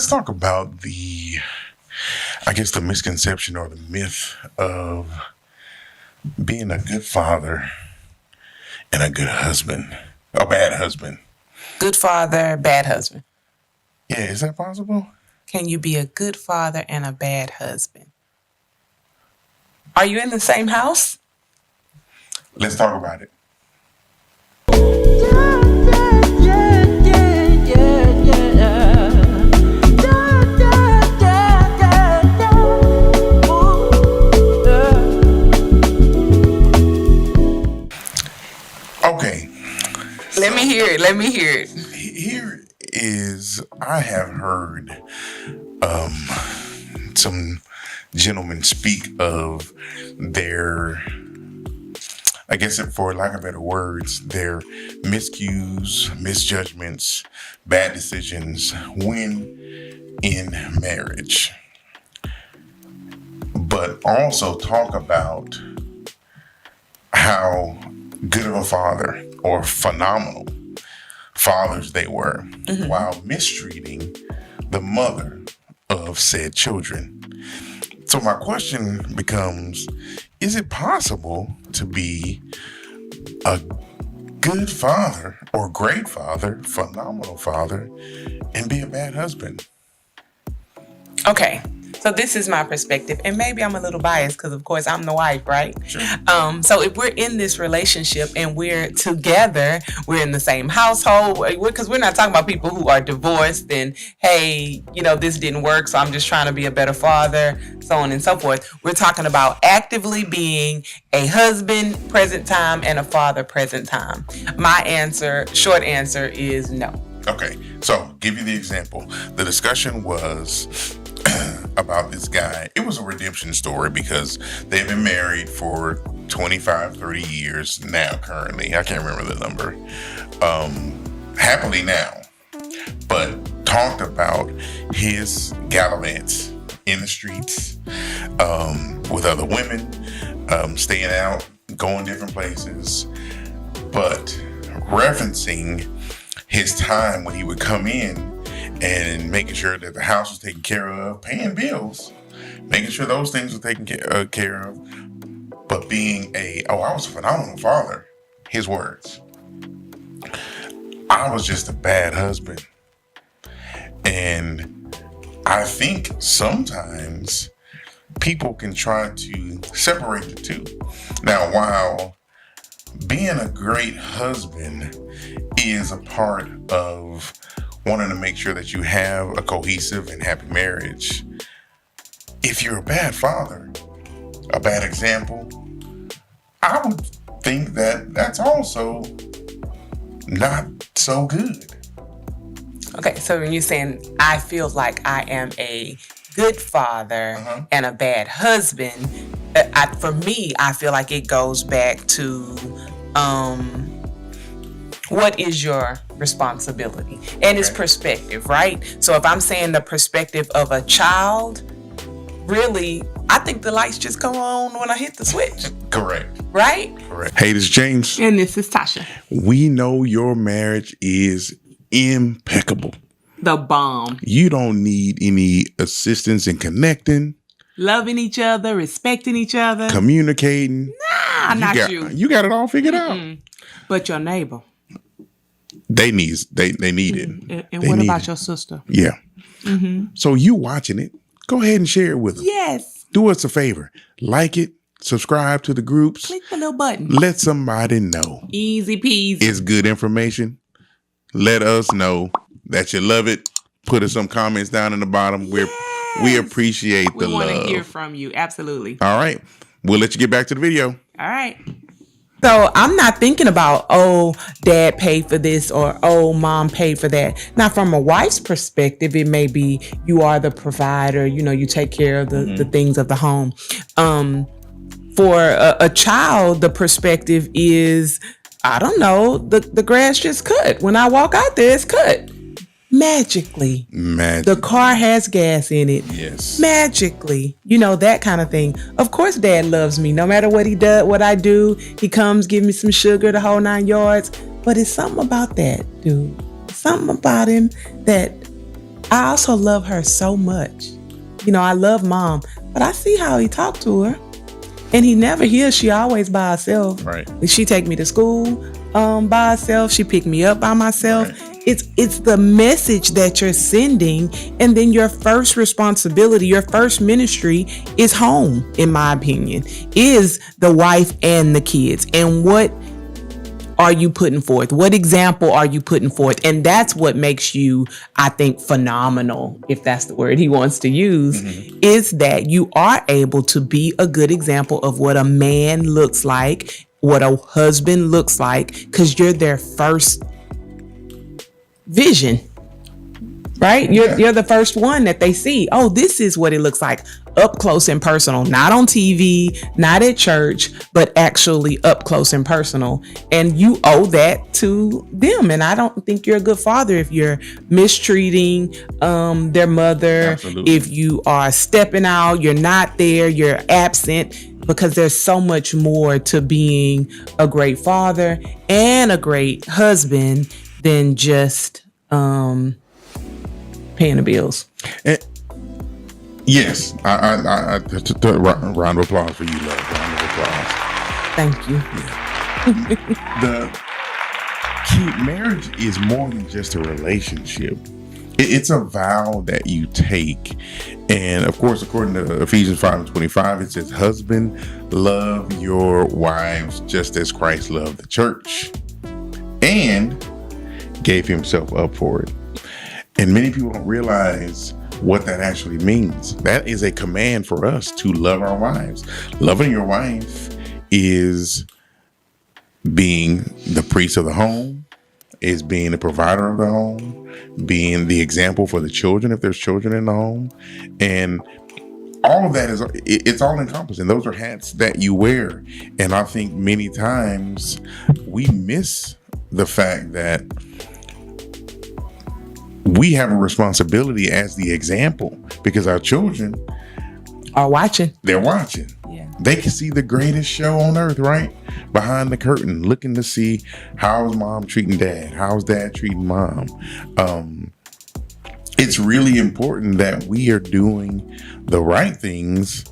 let's talk about the misconception or the myth of being a good father and a good husband, a bad husband. Good father, bad husband. Yeah, is that possible? Can you be a good father and a bad husband? Are you in the same house? Let's talk about it. Okay. Let me hear it. Here is, I have heard some gentlemen speak of their, I guess for lack of better words, their miscues, misjudgments, bad decisions when in marriage. But also talk about how good of a father or phenomenal fathers they were, while mistreating the mother of said children. So my question becomes, is it possible to be a good father or great father, phenomenal father, and be a bad husband? Okay. So this is my perspective, and maybe I'm a little biased because, of course, I'm the wife, right? Sure. So if we're in this relationship and we're together, we're in the same household, because we're not talking about people who are divorced and, hey, this didn't work, so I'm just trying to be a better father, so on and so forth. We're talking about actively being a husband present time and a father present time. My short answer is no. Okay, so give you the example. The discussion was about this guy. It was a redemption story because they've been married for 25, 30 years now currently. I can't remember the number. Happily now. But talked about his gallivants in the streets with other women, staying out, going different places, but referencing his time when he would come in and making sure that the house was taken care of, paying bills, making sure those things were taken care of, but being I was a phenomenal father, his words. I was just a bad husband. And I think sometimes people can try to separate the two. Now, while being a great husband is a part of wanting to make sure that you have a cohesive and happy marriage, if you're a bad father, a bad example, I would think that that's also not so good. Okay, so when you're saying I feel like I am a good father and a bad husband, for me, I feel like it goes back to what is your responsibility? And it's perspective, right? So if I'm saying the perspective of a child, really, I think the lights just come on when I hit the switch. Correct. Right? Correct. Hey, this is James. And this is Tasha. We know your marriage is impeccable. The bomb. You don't need any assistance in connecting. Loving each other, respecting each other. Communicating. Nah, not you. You got it all figured out. But your neighbor. They need it. And what about your sister? Yeah. So you watching it, go ahead and share it with them. Yes. Do us a favor. Like it. Subscribe to the groups. Click the little button. Let somebody know. Easy peasy. It's good information. Let us know that you love it. Put us some comments down in the bottom. We appreciate the love. We want to hear from you. Absolutely. All right. We'll let you get back to the video. All right. So I'm not thinking about, dad paid for this or, mom paid for that. Now, from a wife's perspective, it may be you are the provider. You take care of the things of the home. For a child, the perspective is, I don't know, the grass just cut. When I walk out there, it's cut. Magically. The car has gas in it. Yes. Magically. That kind of thing. Of course, dad loves me. No matter what he does, what I do, he comes, give me some sugar, the whole 9 yards. But it's something about that dude. Something about him that I also love her so much. I love mom, but I see how he talked to her. And he never hears she always by herself. Right. She take me to school by herself. She pick me up by myself. Right. It's the message that you're sending. And then your first responsibility, your first ministry is home, in my opinion, is the wife and the kids. And what are you putting forth? What example are you putting forth? And that's what makes you, I think, phenomenal, if that's the word he wants to use, is that you are able to be a good example of what a man looks like, what a husband looks like, because you're their first vision. Right? You're the first one that they see. Oh, this is what it looks like up close and personal, not on TV, not at church, but actually up close and personal. And you owe that to them. And I don't think you're a good father if you're mistreating their mother. Absolutely. If you are stepping out, you're not there, you're absent, because there's so much more to being a great father and a great husband than just paying the bills. Yes, I round of applause for you, love. Round of applause. Thank you. Marriage is more than just a relationship. It's a vow that you take. And of course, according to Ephesians 5:25, it says, "Husband, love your wives just as Christ loved the church and gave himself up for it." And many people don't realize what that actually means. That is a command for us to love our wives. Loving your wife is being the priest of the home, is being the provider of the home, being the example for the children if there's children in the home. And all of that it's all encompassing. Those are hats that you wear. And I think many times we miss the fact that we have a responsibility as the example, because our children are watching. They're watching. Yeah. They can see the greatest show on earth, right? Behind the curtain, looking to see how's mom treating dad, how's dad treating mom. It's really important that we are doing the right things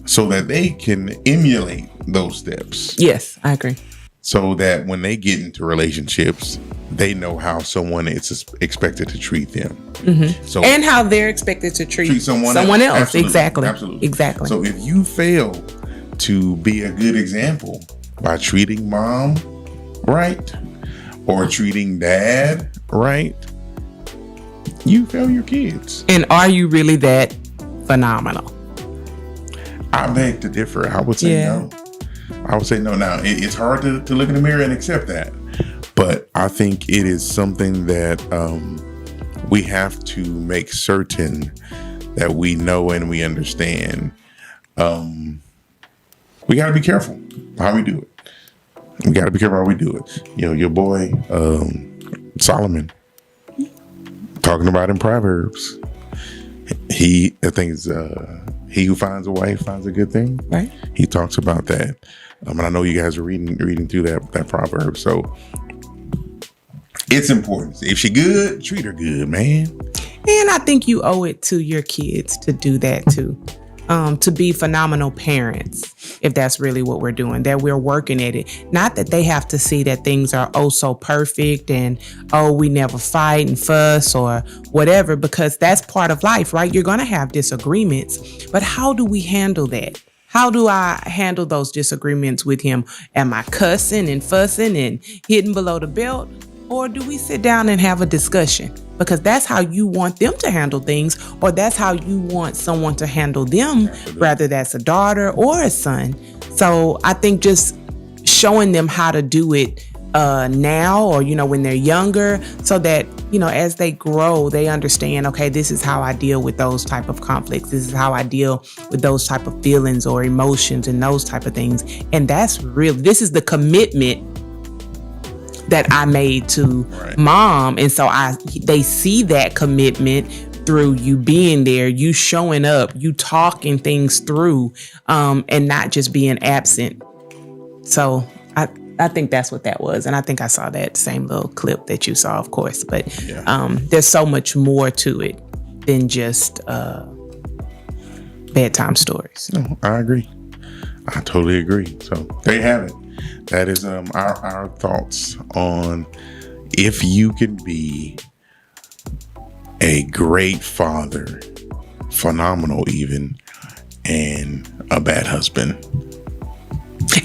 so that they can emulate those steps. Yes, I agree. So that when they get into relationships, they know how someone is expected to treat them. Mm-hmm. So, and how they're expected to treat someone else. Absolutely. Exactly. Absolutely. Exactly. So if you fail to be a good example by treating mom right or treating dad right, you fail your kids. And are you really that phenomenal? I beg to differ. I would say no. I would say no. Now, it's hard to look in the mirror and accept that. But I think it is something that we have to make certain that we know and we understand. We got to be careful how we do it. We got to be careful how we do it. You know, your boy Solomon, talking about in Proverbs, I think it's he who finds a wife finds a good thing. Right. He talks about that. And I know you guys are reading through that proverb. So it's important. If she good, treat her good, man. And I think you owe it to your kids to do that too. To be phenomenal parents, if that's really what we're doing, that we're working at it. Not that they have to see that things are oh so perfect and we never fight and fuss or whatever, because that's part of life, right? You're going to have disagreements, but how do we handle that? How do I handle those disagreements with him? Am I cussing and fussing and hitting below the belt? Or do we sit down and have a discussion? Because that's how you want them to handle things, or that's how you want someone to handle them, whether that's a daughter or a son. So I think just showing them how to do it now, or, when they're younger, so that, as they grow, they understand, okay, this is how I deal with those type of conflicts. This is how I deal with those type of feelings or emotions and those type of things. And that's real. This is the commitment that I made to mom. And so they see that commitment through you being there, you showing up, you talking things through, and not just being absent. So I think that's what that was. And I think I saw that same little clip that you saw, of course. But there's so much more to it than just bedtime stories. No, I agree. I totally agree. So there you have it. That is our thoughts on if you can be a great father, phenomenal even, and a bad husband.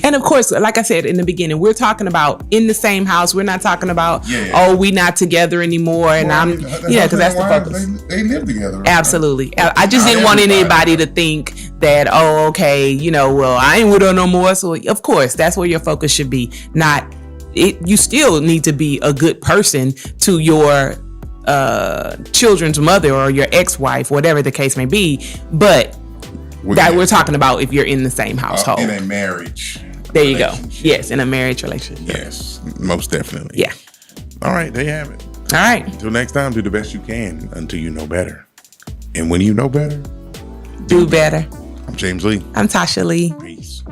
And of course, like I said in the beginning, we're talking about in the same house. We're not talking about, we not together anymore. And because that's the focus. They live together. Right? Absolutely. I just didn't want anybody to think that, I ain't with her no more. So of course, that's where your focus should be. You still need to be a good person to your children's mother or your ex-wife, whatever the case may be. But we're talking about if you're in the same household. In a marriage. There you go. Yes, in a marriage relationship. Yes, most definitely. Yeah. All right, there you have it. All right. Until next time, do the best you can until you know better. And when you know better, do better. I'm James Lee. I'm Tasha Lee. Peace.